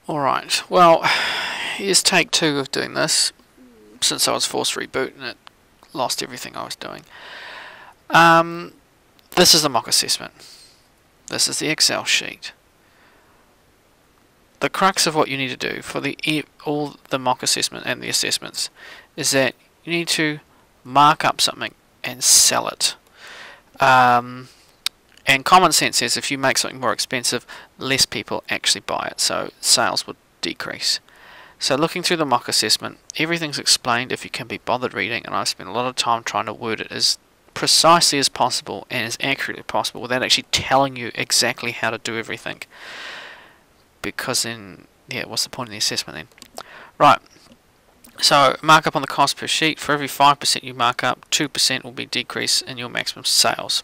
Alright, well, here's take 2 of doing this, since I was forced reboot and it lost everything I was doing. This is the mock assessment. This is the Excel sheet. The crux of what you need to do for all the mock assessment and the assessments is that you need to mark up something and sell it. And common sense says if you make something more expensive, less people actually buy it, so sales would decrease. So looking through the mock assessment, everything's explained if you can be bothered reading, and I've spent a lot of time trying to word it as precisely as possible and as accurately as possible without actually telling you exactly how to do everything. Because then, yeah, what's the point of the assessment then? Right, so mark up on the cost per sheet. For every 5% you mark up, 2% will be decrease in your maximum sales.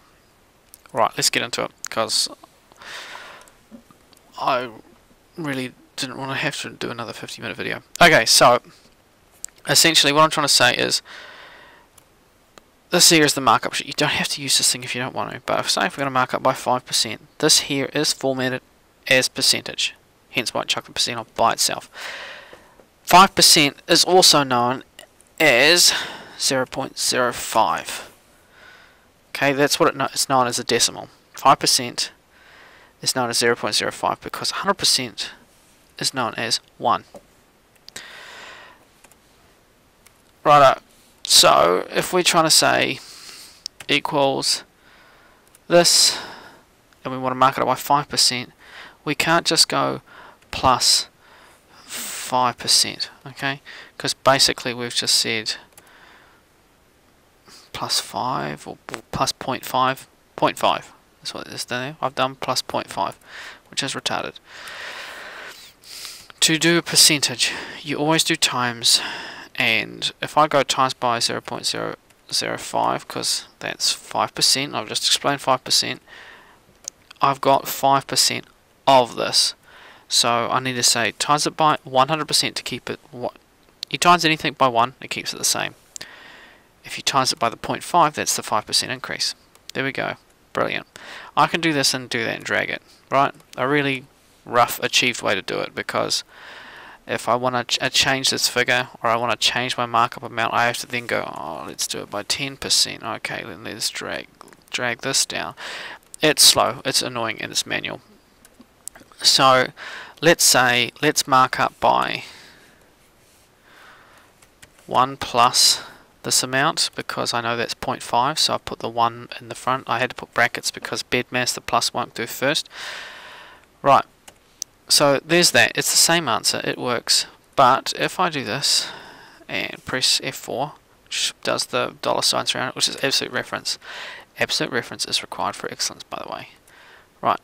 Right, let's get into it, because I really didn't want to have to do another 50-minute video. Okay, so essentially what I'm trying to say is this here is the markup sheet. You don't have to use this thing if you don't want to, but say if we're going to mark up by 5%, this here is formatted as percentage, hence why I chuck the percent off by itself. 5% is also known as 0.05. Okay, that's what it's known as a decimal. 5% is known as 0.05 because 100% is known as 1. Righto. So if we're trying to say equals this, and we want to mark it up by 5%, we can't just go plus 5%, okay? Because basically we've just said plus 5 or plus 0.5. 0.5. That's what it is there. I've done plus 0.5, which is retarded. To do a percentage, you always do times, and if I go times by 0.005, because that's 5%, I've just explained 5%, I've got 5% of this. So I need to say times it by 100% to keep it. You times anything by 1, it keeps it the same. If you times it by the 0.5, that's the 5% increase. There we go. Brilliant. I can do this and do that and drag it. Right? A really rough, achieved way to do it, because if I want to change this figure, or I want to change my markup amount, I have to then go, oh, let's do it by 10%. Okay, then let's drag this down. It's slow, it's annoying, and it's manual. So let's say, let's mark up by 1 plus this amount, because I know that's 0.5, so I put the 1 in the front. I had to put brackets because BEDMAS, the plus won't do first. Right, so there's that. It's the same answer, it works. But if I do this and press F4, which does the dollar signs around it, which is absolute reference. Absolute reference is required for excellence, by the way. Right,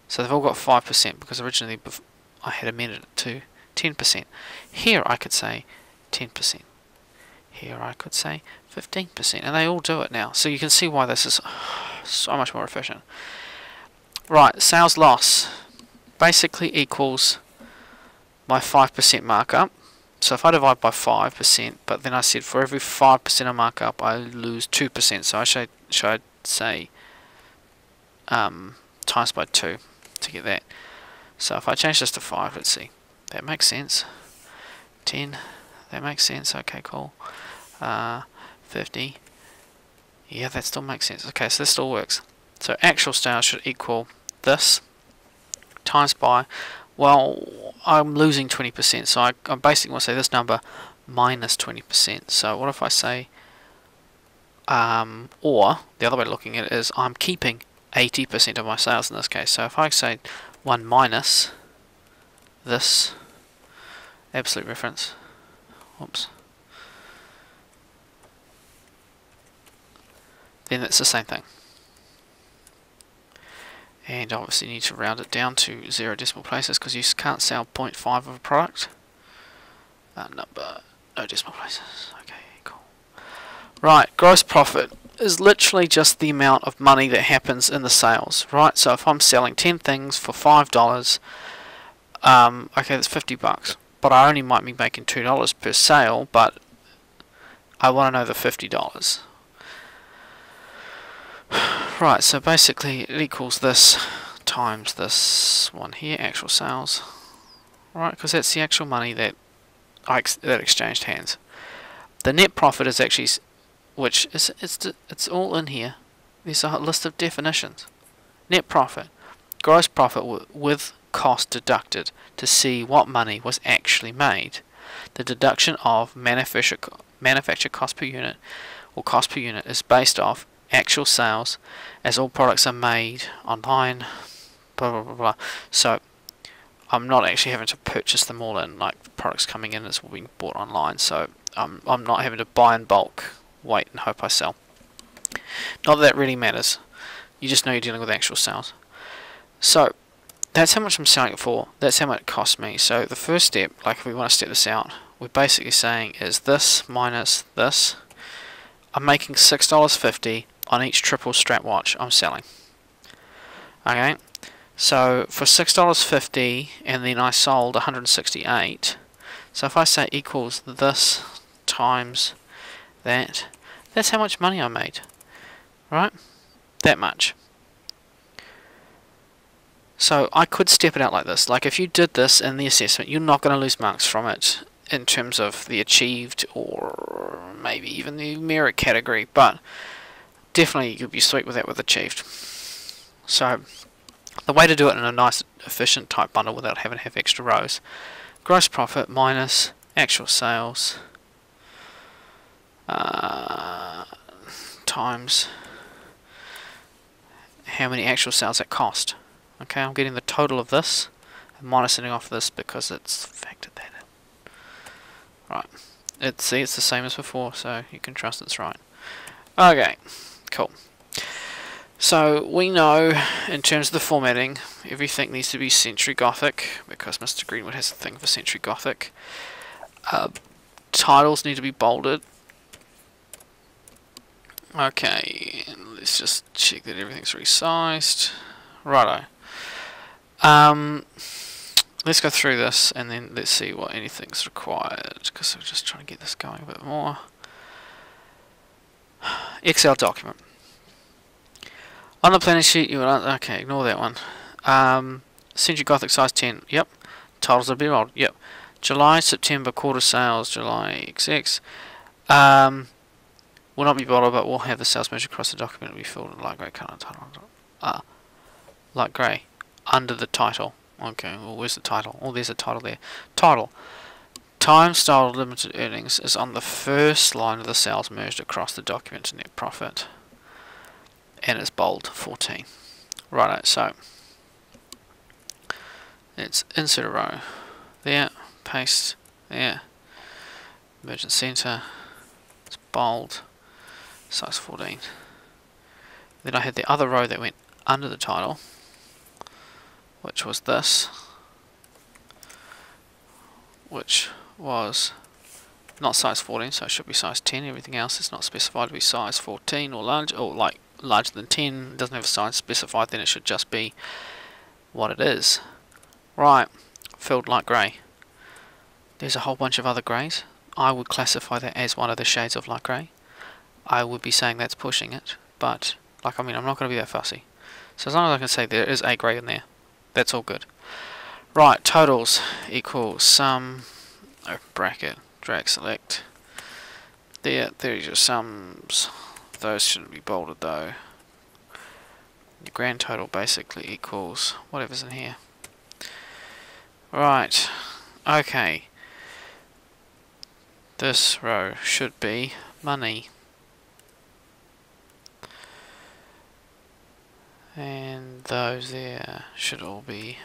so they've all got 5% because originally I had amended it to 10%. Here I could say 10%. Here I could say 15%, and they all do it now. So you can see why this is so much more efficient. Right, sales loss basically equals my 5% markup. So if I divide by 5%, but then I said for every 5% of markup I lose 2%, so I should say times by 2 to get that. So if I change this to 5, let's see, that makes sense. 10, that makes sense. Okay, cool. 50, yeah, that still makes sense. Okay, so this still works. So actual sales should equal this times by, well, I'm losing 20%, so I basically want to say this number minus 20%. So what if I say, or the other way of looking at it is I'm keeping 80% of my sales in this case. So if I say 1 minus this, absolute reference, whoops, then it's the same thing. And obviously you need to round it down to 0 decimal places because you can't sell 0.5 of a product. Number, no decimal places. Okay, cool. Right, gross profit is literally just the amount of money that happens in the sales, right? So if I'm selling 10 things for $5, okay, that's $50, but I only might be making $2 per sale, but I want to know the $50. Right, so basically it equals this times this one here, actual sales. right? Because that's the actual money that that exchanged hands. The net profit is actually, which is it's all in here. There's a list of definitions. Net profit, gross profit with cost deducted to see what money was actually made. The deduction of manufacture cost per unit or cost per unit is based off actual sales, as all products are made online, blah blah blah blah. So I'm not actually having to purchase them all in, like the products coming in is being bought online, so I'm not having to buy in bulk, wait and hope I sell. Not that that really matters, you just know you're dealing with actual sales. So that's how much I'm selling it for, that's how much it costs me. So the first step, like if we want to step this out, we're basically saying is this minus this. I'm making $6.50 on each triple strap watch I'm selling. Okay, so for $6.50 and then I sold 168, so if I say equals this times that, that's how much money I made, right? That much. So I could step it out like this. Like if you did this in the assessment, you're not going to lose marks from it in terms of the achieved or maybe even the merit category, but definitely you'll be sweet with that with achieved. So the way to do it in a nice efficient type bundle without having to have extra rows, gross profit minus actual sales times how many actual sales that cost. Okay, I'm getting the total of this and minusing off this because it's factored that in. Right, it's the same as before, so you can trust it's right. Okay, cool. So we know in terms of the formatting, everything needs to be Century Gothic because Mr. Greenwood has a thing for Century Gothic. Titles need to be bolded. Okay, let's just check that everything's resized. Righto. Let's go through this and then let's see what anything's required, because I'm just trying to get this going a bit more. Excel document. On the planning sheet, you will, okay, ignore that one. Century Gothic size 10, yep. Titles will be rolled, yep. July, September, quarter sales, July XX. Will not be bolded, but we'll have the sales measure across the document be filled in light grey colour title. Light grey under the title. Okay, well, where's the title? Oh, there's a title there. Title. Time style limited earnings is on the first line of the sales merged across the document to net profit. And it's bold 14. Righto, so let's insert a row there, paste there, merge and center, it's bold, size 14. Then I had the other row that went under the title, which was this, which was not size 14, so it should be size 10. Everything else is not specified to be size 14 or large, or like larger than 10. It doesn't have a size specified, then it should just be what it is. Right, filled light grey. There's a whole bunch of other greys. I would classify that as one of the shades of light grey. I would be saying that's pushing it, but like, I mean, I'm not going to be that fussy. So as long as I can say there is a grey in there, that's all good. Right, totals equals sum, bracket, drag select. There's your sums. Those shouldn't be bolded though. Your grand total basically equals whatever's in here. Right, okay. This row should be money. And those there should all be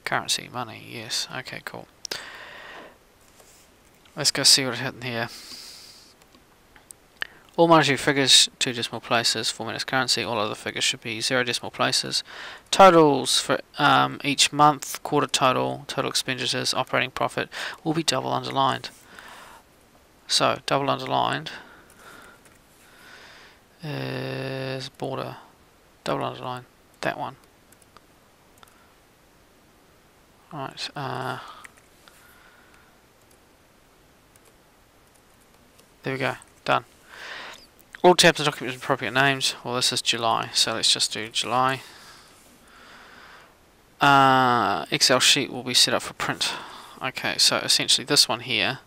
currency, money, yes. Okay, cool. Let's go see what happened here. All monetary figures, 2 decimal places, format as currency. All other figures should be 0 decimal places. Totals for each month, quarter total, total expenditures, operating profit will be double underlined. So, double underlined is border. Double underline, that one. Right, there we go, done. All tabs and documents with appropriate names. Well, this is July, so let's just do July. Excel sheet will be set up for print. Okay, so essentially this one here,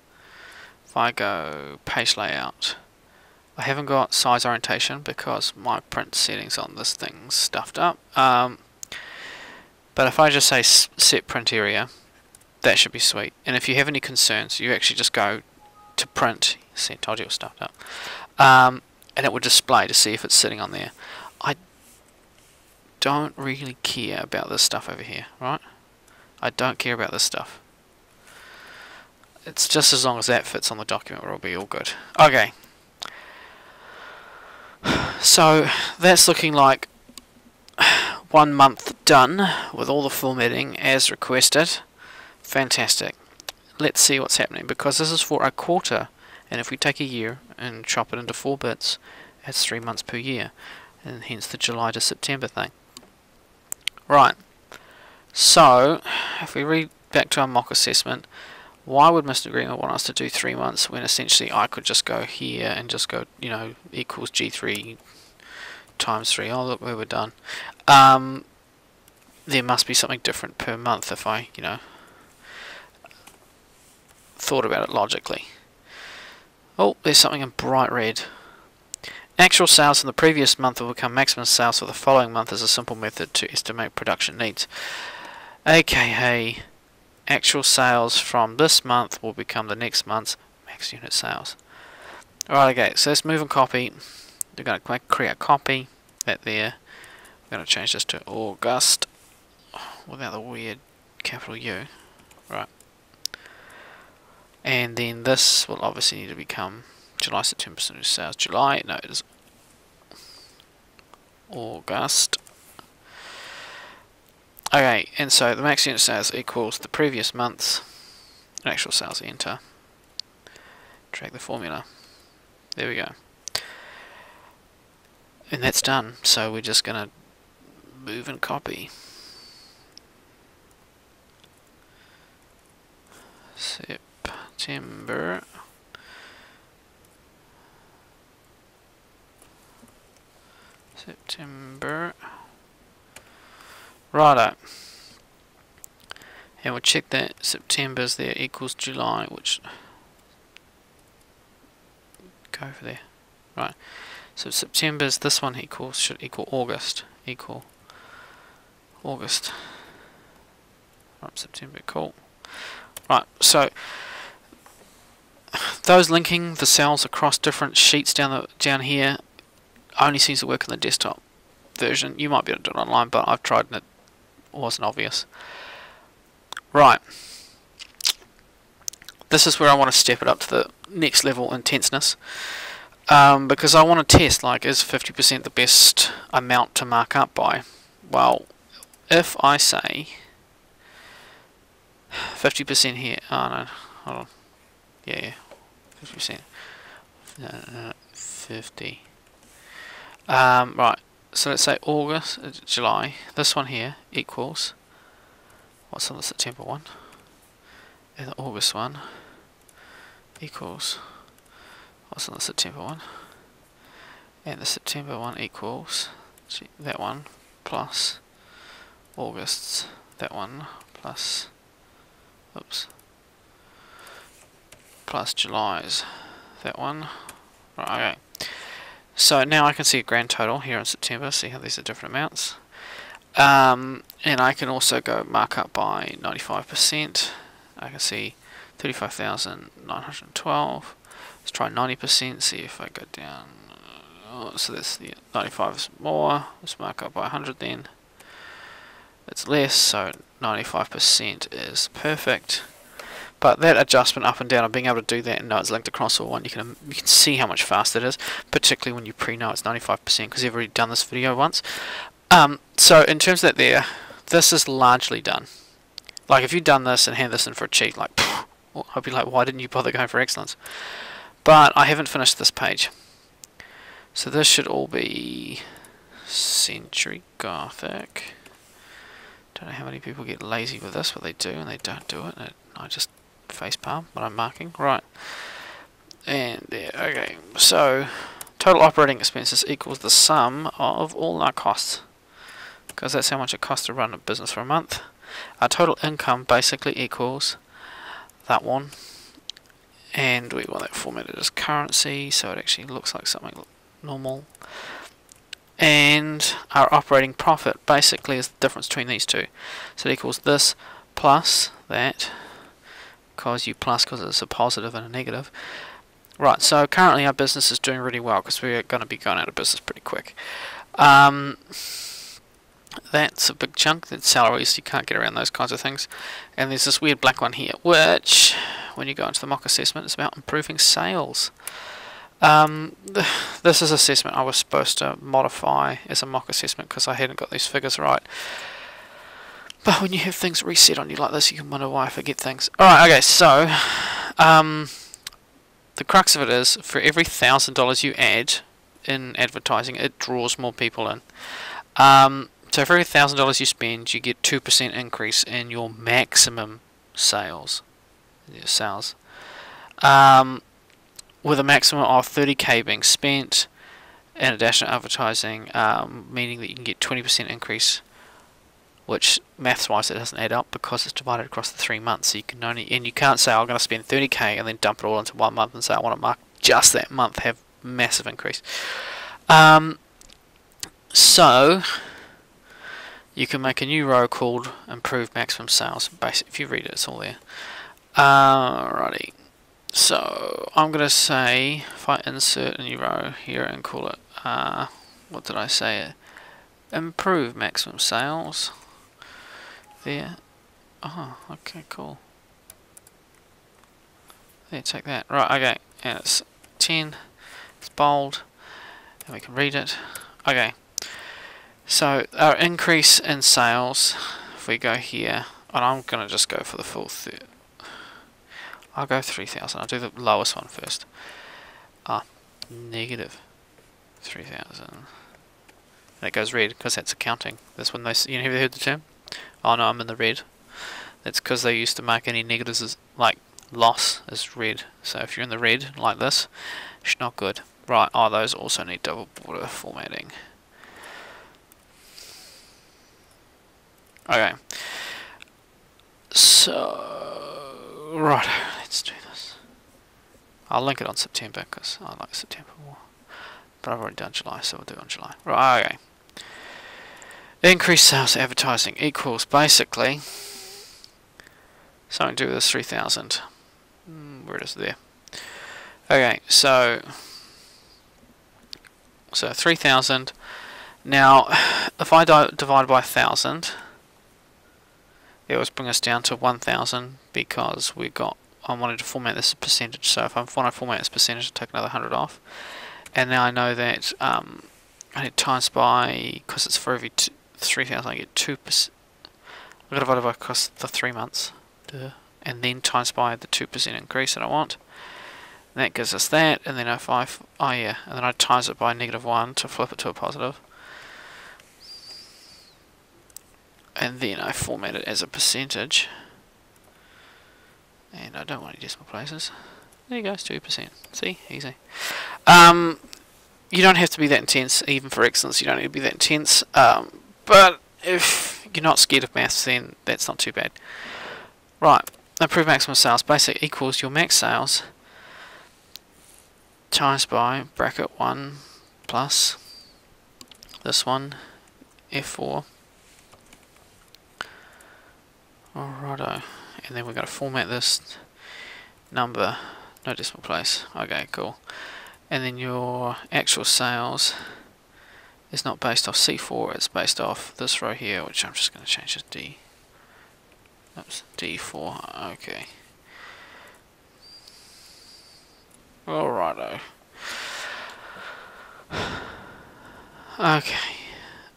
if I go page layout, I haven't got size orientation because my print settings on this thing's stuffed up. But if I just say set print area, that should be sweet. And if you have any concerns, you actually just go to print. See, I told you it was stuffed up. And it will display to see if it's sitting on there. I don't really care about this stuff over here, right? I don't care about this stuff. It's just as long as that fits on the document, it'll be all good. Okay. So that's looking like 1 month done with all the formatting as requested. Fantastic. Let's see what's happening, because this is for a quarter, and if we take a year and chop it into 4 bits, that's 3 months per year, and hence the July to September thing. Right, so if we read back to our mock assessment, why would Mr. Greenwood want us to do 3 months when essentially I could just go here and just go, you know, equals G3 times 3. Oh, look where we're done. There must be something different per month if I, you know, thought about it logically. Oh, there's something in bright red. Actual sales from the previous month will become maximum sales for the following month as a simple method to estimate production needs. AKA, actual sales from this month will become the next month's max unit sales. Alright, okay, so let's move and copy. We're going to create a copy. That there. We're going to change this to August without the weird capital U. Right. And then this will obviously need to become July, September, sales. July, no, it is August. Okay, and so the max unit sales equals the previous month's actual sales. Enter. Drag the formula. There we go. And that's done. So we're just going to move and copy. September. Righto. And we'll check that September's there equals July, which go for there. Right. So September's this one equals should equal August. Equal August. Right, September, cool. Right, so those linking the cells across different sheets down here only seems to work in the desktop version. You might be able to do it online, but I've tried and it wasn't obvious. Right. This is where I want to step it up to the next level intenseness. Because I want to test, like, is 50% the best amount to mark up by? Well, if I say 50% here, oh no, hold on, yeah, 50%, no, 50, right, so let's say August, July, this one here equals, what's on the September one, and the August one equals, what's on the September one, and the September one equals that one plus August's that one plus, oops, plus July's that one. Right, okay. So now I can see a grand total here in September, see how these are different amounts. And I can also go mark up by 95%. I can see 35,912. Let's try 90%, see if I go down. Oh, so that's the 95 is more. Let's mark up by 100 then. It's less, so 95% is perfect. But that adjustment up and down, of being able to do that and know it's linked across all one, you can see how much faster it is, particularly when you pre-know it's 95% because you've already done this video once. So in terms of that this is largely done. Like if you've done this and hand this in for a cheat, like, I'd be like, why didn't you bother going for excellence? But I haven't finished this page. So this should all be Century Gothic. Don't know how many people get lazy with this, but they do, and they don't do it. I just facepalm what I'm marking. Right. And there, okay. So, total operating expenses equals the sum of all our costs. because that's how much it costs to run a business for a month. Our total income basically equals that one, and we want that formatted as currency so it actually looks like something normal. And our operating profit basically is the difference between these two, so it equals this plus that, because it's a positive and a negative. Right, so currently our business is doing really well because we're going to be going out of business pretty quick. That's a big chunk. That's salaries. You can't get around those kinds of things. And there's this weird black one here, which, when you go into the mock assessment, is about improving sales. This is assessment I was supposed to modify as a mock assessment because I hadn't got these figures right. But when you have things reset on you like this, you can wonder why I forget things. Alright, okay, so the crux of it is, for every $1,000 you add in advertising, it draws more people in. So for every $1,000 you spend, you get 2% increase in your maximum sales. With a maximum of 30k being spent in additional advertising, meaning that you can get 20% increase, which maths-wise it doesn't add up because it's divided across the 3 months. So you can only, and you can't say I'm going to spend 30k and then dump it all into 1 month and say I want to mark just that month have massive increase. So you can make a new row called Improve Maximum Sales. Basically, if you read it, it's all there. Alrighty. So I'm going to say, if I insert a new row here and call it, what did I say? Improve Maximum Sales. There. Oh, okay, cool. There, take that. Right, okay. And it's 10. It's bold. And we can read it. Okay. So our increase in sales, if we go here, and I'm going to just go for the full I'll go 3,000. I'll do the lowest one first. Negative 3,000. And it goes red because that's accounting. That's when they, you never heard the term? Oh no, I'm in the red. That's because they used to mark any negatives as, like, loss as red. So if you're in the red, like this, it's not good. Right, those also need double border formatting. Okay. So, right, let's do this. I'll link it on September because I like September more. But I've already done July, so we'll do it on July. Right, okay. Increased sales advertising equals basically something to do with this 3,000. Where it is there. Okay, so 3,000. Now, if I divide by 1,000, it will bring us down to 1,000 because I wanted to format this as percentage. So if I want to format this percentage, I'll take another 100 off. And now I know that I need times by, because it's for every 3,000, I get 2%. I've got to divide by across the 3 months. And then times by the 2% increase that I want. And that gives us that. And then if and then I times it by -1 to flip it to a positive. And then I format it as a percentage. And I don't want any decimal places. There you go, it's 2%. See? Easy. You don't have to be that intense, even for excellence, you don't need to be that intense. But if you're not scared of maths, then that's not too bad. Right, improve maximum sales. Basic equals your max sales times by bracket 1 plus this one, F4. Alrighto. And then we're going to format this number, no decimal place. Okay, cool. And then your actual sales is not based off C4, it's based off this row here, which I'm just going to change to D. Oops, D4, okay. Alrighto. Okay.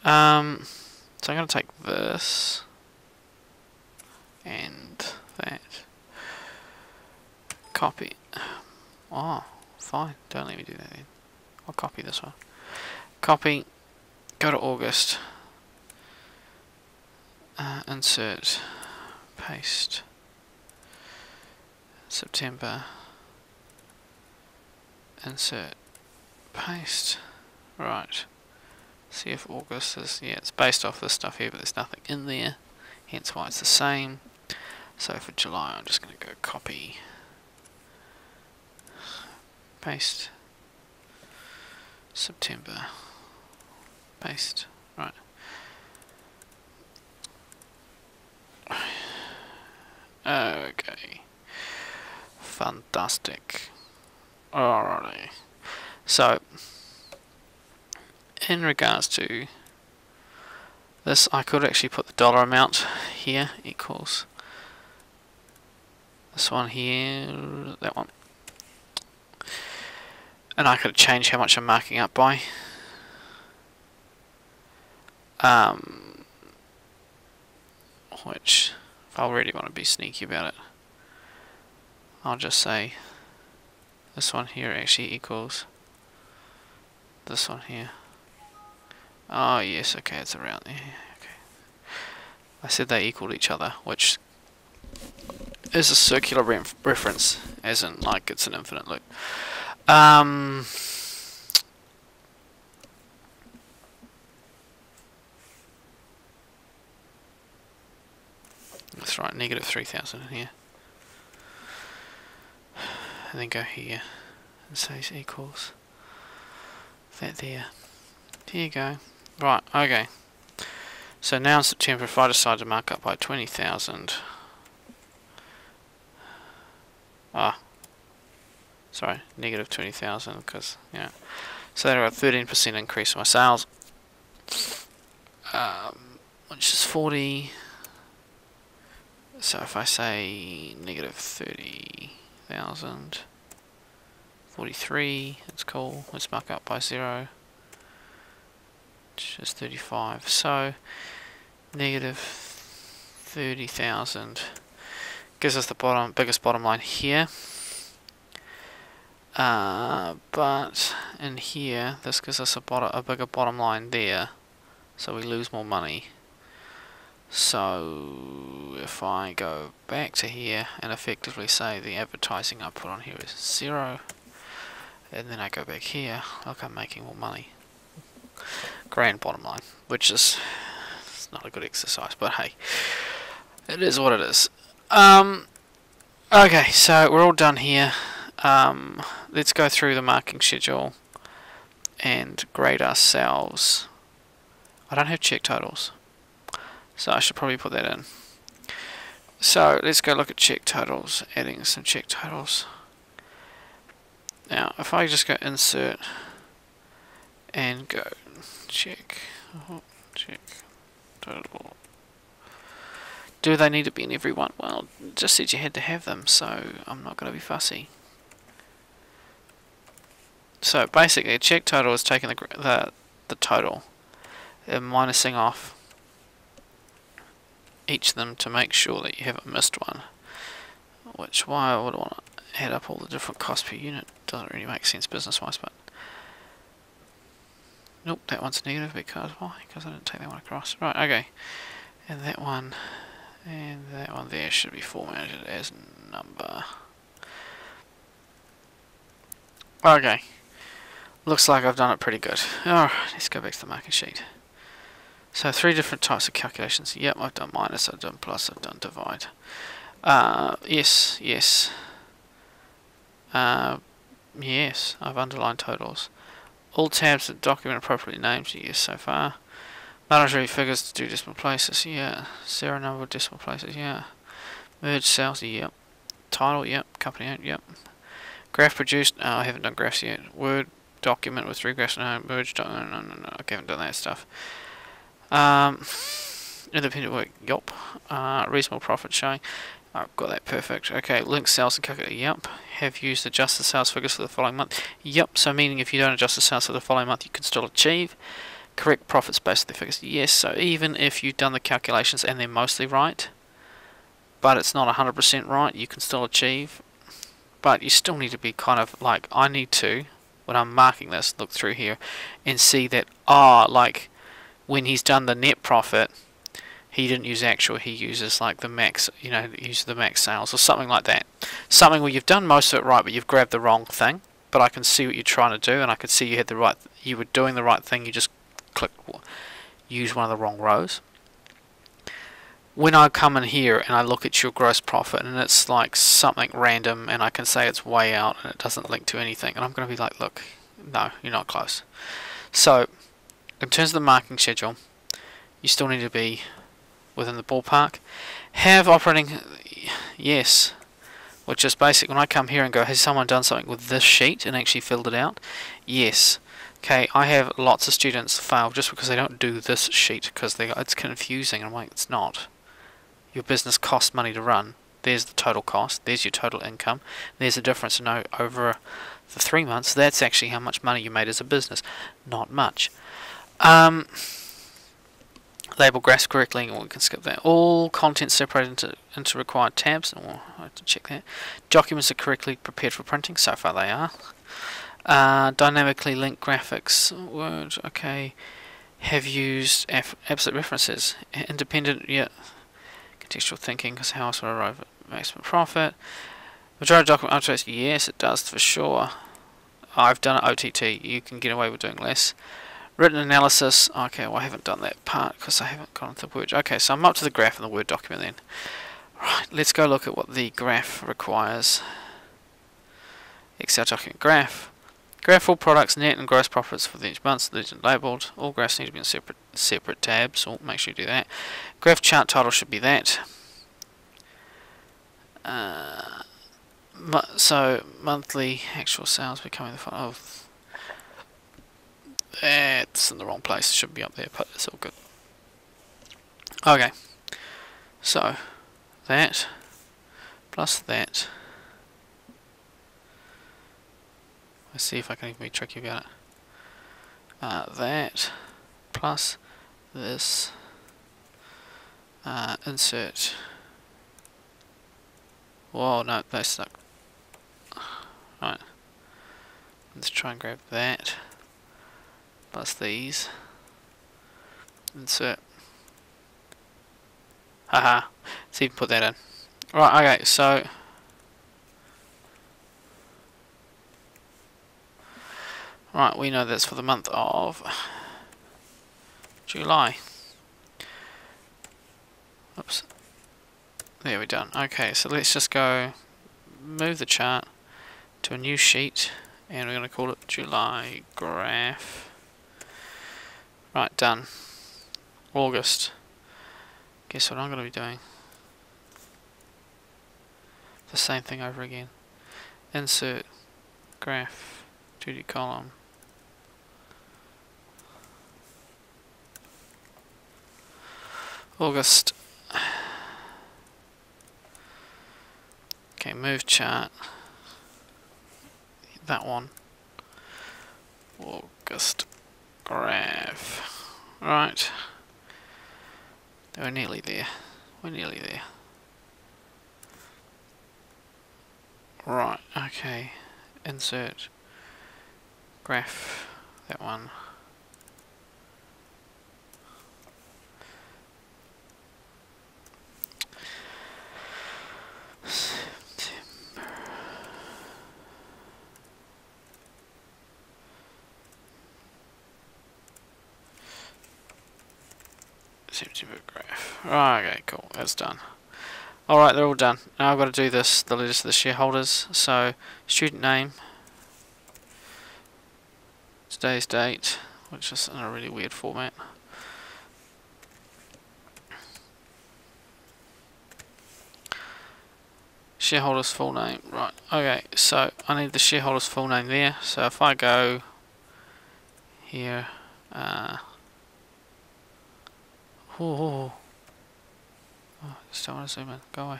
So I'm going to take this and that. Copy. Oh, fine. Don't let me do that then. I'll copy this one. Copy. Go to August. Insert. Paste. September. Insert. Paste. Right. See if August is, yeah, it's based off this stuff here, but there's nothing in there, hence why it's the same. So for July, I'm just going to go copy, paste, September, paste, right. Okay, fantastic. Alrighty, so in regards to this, I could actually put the dollar amount here equals this one here, that one, and I could change how much I'm marking up by. Which, if I really want to be sneaky about it, I'll just say this one here actually equals this one here. Oh yes, okay, it's around there. Okay, I said they equaled each other, which is a circular reference, as in like it's an infinite loop. That's right, negative 3,000 in here. And then go here and say equals that there. There you go. Right, okay. So now in September, if I decide to mark up by 20,000. Sorry, negative 20,000, because, yeah. So that's a 13% increase in my sales. Which is 40. So if I say negative 30,000, 43, it's cool. Let's mark up by 0, which is 35. So negative 30,000 gives us the biggest bottom line here. But in here, this gives us a bigger bottom line there, so we lose more money. So if I go back to here and effectively say the advertising I put on here is 0, and then I go back here, look, I'm making more money. Grand bottom line, which is it's not a good exercise, but hey, it is what it is. Okay, so we're all done here. Let's go through the marking schedule and grade ourselves. I don't have check totals, so I should probably put that in. So let's go look at check totals, adding some check totals. Now if I just go insert and go check total. Do they need to be in every one? Well, it just said you had to have them, so I'm not going to be fussy. So basically a check total is taking the total and minusing off each of them to make sure that you haven't missed one. Which, why I would want to add up all the different costs per unit doesn't really make sense business wise, but nope, that one's negative because why? Because I didn't take that one across. Right, okay. And that one there should be formatted as number. Okay. Looks like I've done it pretty good. Alright, let's go back to the marking sheet. So 3 different types of calculations. Yep, I've done minus, I've done plus, I've done divide. Yes. Yes, I've underlined totals. All tabs that document appropriately named, yes, so far. Monetary figures to do decimal places, yeah. Zero number of decimal places, yeah. Merge cells, yep. Title, yep. Company owned, yep. Graph produced, no, I haven't done graphs yet. Word document with 3 graphs, no. Merge document, no, I haven't done that stuff. Independent work, yup. Reasonable profit showing, I've got that perfect. Okay, link sales and calculate, yup. Have used adjusted sales figures for the following month, yup. So meaning if you don't adjust the sales for the following month, you can still achieve. Correct profits based on the figures, yes. So even if you've done the calculations and they're mostly right, but it's not 100% right, you can still achieve. But you still need to be kind of like, I need to, when I'm marking this, look through here and see that, like when he's done the net profit, he didn't use actual, he uses like the max, use the max sales or something like that. Something where you've done most of it right, but you've grabbed the wrong thing. But I can see what you're trying to do, and I could see you were doing the right thing, you just use one of the wrong rows. When I come in here and I look at your gross profit and it's like something random and I can say it's way out and it doesn't link to anything, and I'm going to be like, look, no, you're not close. So in terms of the marketing schedule, you still need to be within the ballpark. Have operating, yes, which is basic. When I come here and go, has someone done something with this sheet and actually filled it out? Yes. Okay, I have lots of students fail just because they don't do this sheet because it's confusing. I'm like, it's not. Your business costs money to run. There's the total cost. There's your total income. There's the difference. No, over the 3 months, that's actually how much money you made as a business. Not much. Label graphs correctly, or we can skip that. All content separated into required tabs. I have to check that. Documents are correctly prepared for printing. So far they are. Dynamically linked graphics. Word. Okay. Have used absolute references. Independent. Yeah. Contextual thinking, because how else would I arrive at maximum profit? Majority of document updates, yes, it does for sure. I've done it OTT, you can get away with doing less. Written analysis, okay, well I haven't done that part because I haven't gone into Word. Okay, so I'm up to the graph in the Word document then. Right, let's go look at what the graph requires. Excel document graph. Graph all products, net and gross profits for each month, legend labelled. All graphs need to be in separate tabs, so make sure you do that. Graph chart title should be that. So monthly actual sales becoming the final. Oh, that's in the wrong place. It should be up there, but it's all good. Okay, so that plus that. Let's see if I can even be tricky about it. That plus this. Insert. Whoa, no, that's stuck. Right. Let's try and grab that. Plus these. Insert. Haha. Let's even put that in. Right, okay, so. Right, we know that's for the month of July. Oops. There, we're done. Okay, so let's just go move the chart to a new sheet and we're going to call it July graph. Right, done. August. Guess what I'm going to be doing? The same thing over again. Insert graph 2D column. August. Okay, move chart. That one. August graph. Right. We're nearly there. We're nearly there. Right, okay. Insert graph. That one. September graph. Right, okay, cool. That's done. Alright, they're all done. Now I've got to do this, the letters to the shareholders. So, student name, today's date, which is in a really weird format. Shareholders full name. Right, okay, so I need the shareholders full name there. So if I go here, oh, just don't want to zoom in. Go away.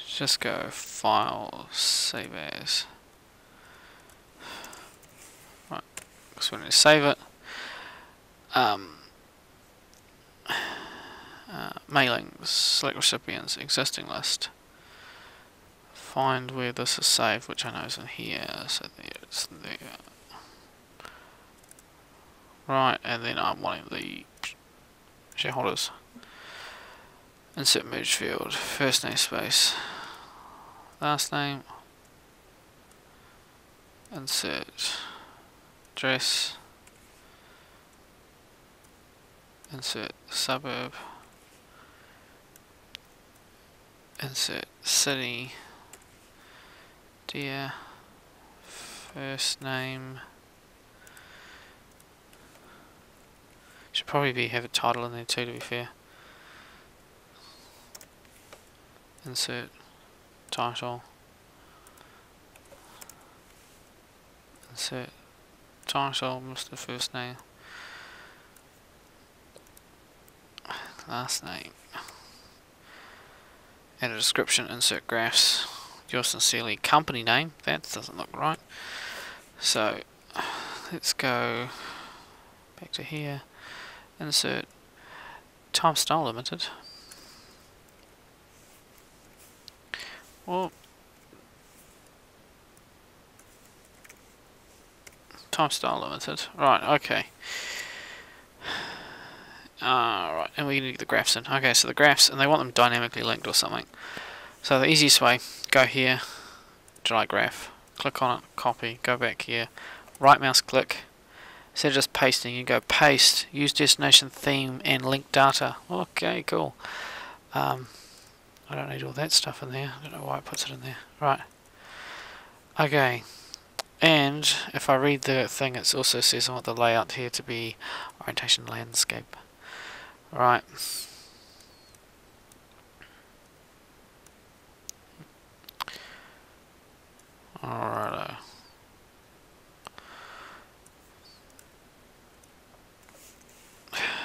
Just go File, Save As. Right, so we're going to save it. Mailings, select recipients, existing list. Find where this is saved, which I know is in here. So there, it's there. Right, and then I'm wanting the shareholders. Insert merge field, first name space, last name, insert address, insert suburb, insert city, dear, first name. Should probably have a title in there too, to be fair. Insert title, insert title, Mr. First name, last name, and a description, insert graphs. Yours sincerely, company name, that doesn't look right. So let's go back to here, insert Time Style Limited. Well, Time Style Limited, right, okay. Right, and we need the graphs in. Okay, so the graphs, and they want them dynamically linked or something. So the easiest way, go here, dry graph, click on it, copy, go back here, right mouse click, instead of just pasting, you go paste, use destination theme and link data. Okay, cool. I don't need all that stuff in there, I don't know why it puts it in there. Right. Okay. And if I read the thing, it also says I want the layout here to be orientation landscape. Right. Alright.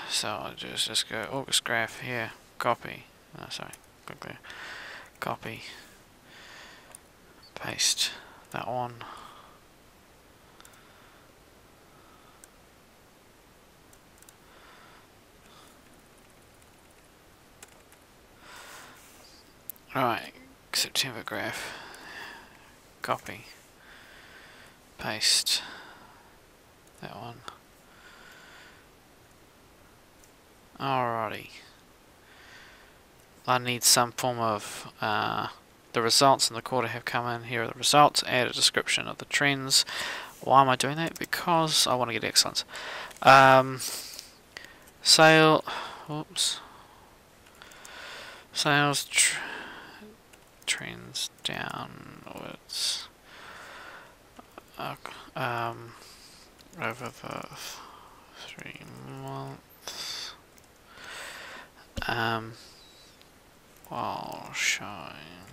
So I'll just go August graph here, copy. Oh, sorry, click there. Copy. Paste that one. Right, September graph. Copy. Paste that one. Alrighty. I need some form of the results in the quarter have come in. Here are the results. Add a description of the trends. Why am I doing that? Because I want to get excellence. Sales trends downwards over the 3 months. While showing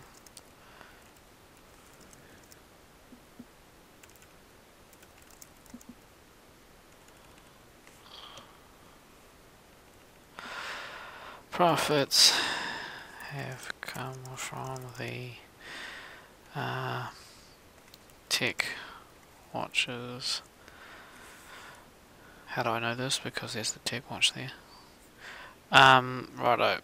profits have come from the tech watches. How do I know this? Because there's the tech watch there. Righto.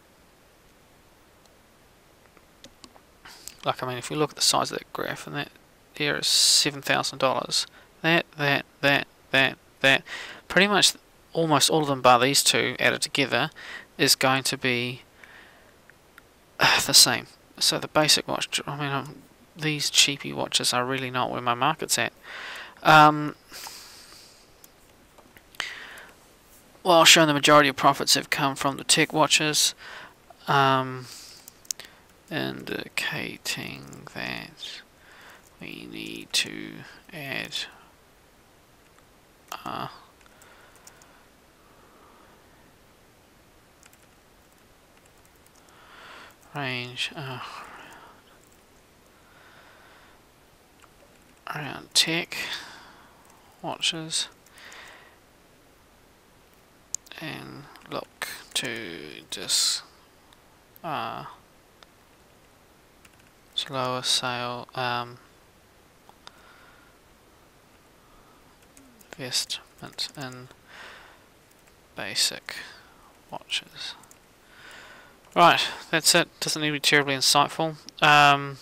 Like, I mean, if you look at the size of that graph, and that there is $7,000. That. Pretty much almost all of them, bar these two added together, is going to be the same. So the basic watch, I mean, these cheapy watches are really not where my market's at. While showing the majority of profits have come from the tech watches, indicating that we need to add range around tech watches and look to just slower sale investment in basic watches. Right, that's it. Doesn't need to be terribly insightful. Let's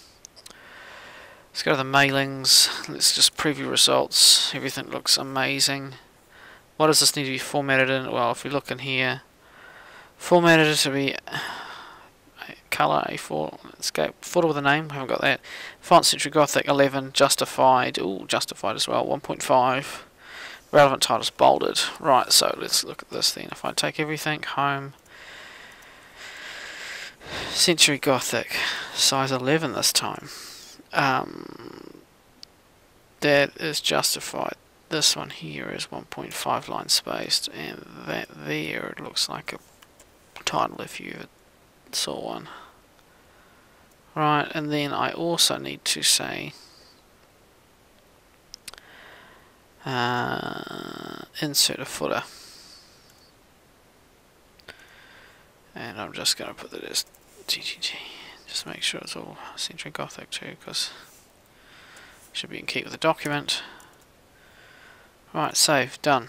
go to the mailings. Let's just preview results. Everything looks amazing. What does this need to be formatted in? Well, if we look in here, formatted to be colour A4, landscape, footer with a name, haven't got that. Font Century Gothic 11, justified, ooh, justified as well, 1.5. Relevant titles bolded. Right, so let's look at this then. If I take everything, home, Century Gothic, size 11 this time. That is justified. This one here is 1.5 line spaced, and that there, it looks like a title if you ever saw one. Right, and then I also need to say insert a footer, and I'm just going to put that as GGG, just make sure it's all Century Gothic too, because it should be in keep with the document. Right, save, done.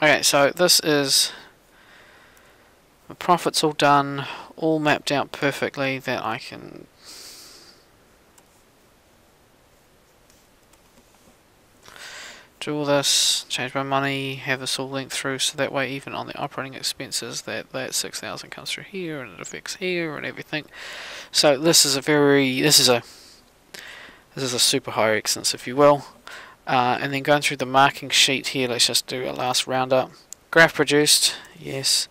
Okay, so this is the profits all done, all mapped out perfectly, that I can do all this, change my money, have this all linked through, so that way even on the operating expenses that 6,000 comes through here and it affects here and everything. So this is a super high excellence, if you will. And then going through the marking sheet here, let's just do a last roundup. Graph produced, yes.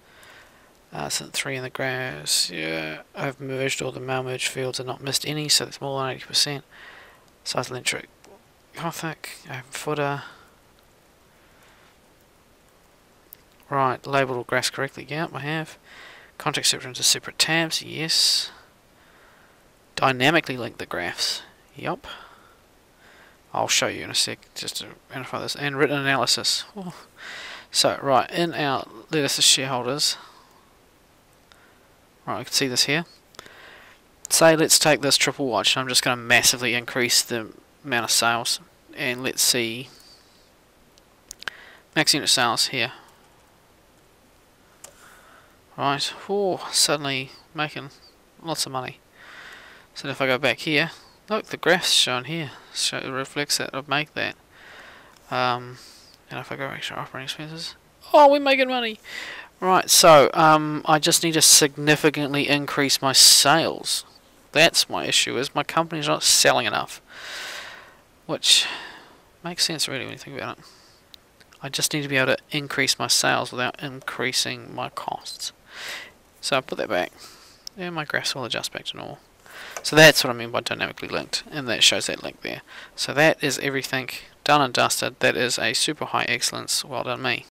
So 3 in the graphs, yeah. I've merged all the malmerged fields and not missed any, so that's more than 80%. Size Century Gothic, footer. Right, labelled all graphs correctly, yep, I have. Context separate into separate tabs, yes. Dynamically link the graphs, yep. I'll show you in a sec, just to identify this. And written analysis. Oh. So, right, in our letters as shareholders, right, I can see this here. Say, let's take this Triple Watch, and I'm just going to massively increase the amount of sales. And let's see, max unit sales here. Right, oh, suddenly making lots of money. So if I go back here, look, the graph's shown here, so it reflects that, I'll make that. And if I go back to operating expenses, oh, we're making money! Right, so I just need to significantly increase my sales. That's my issue, is my company's not selling enough. Which makes sense really when you think about it. I just need to be able to increase my sales without increasing my costs. So I'll put that back. And my graphs will adjust back to normal. So that's what I mean by dynamically linked, and that shows that link there. So that is everything done and dusted. That is a super high excellence. Well done me.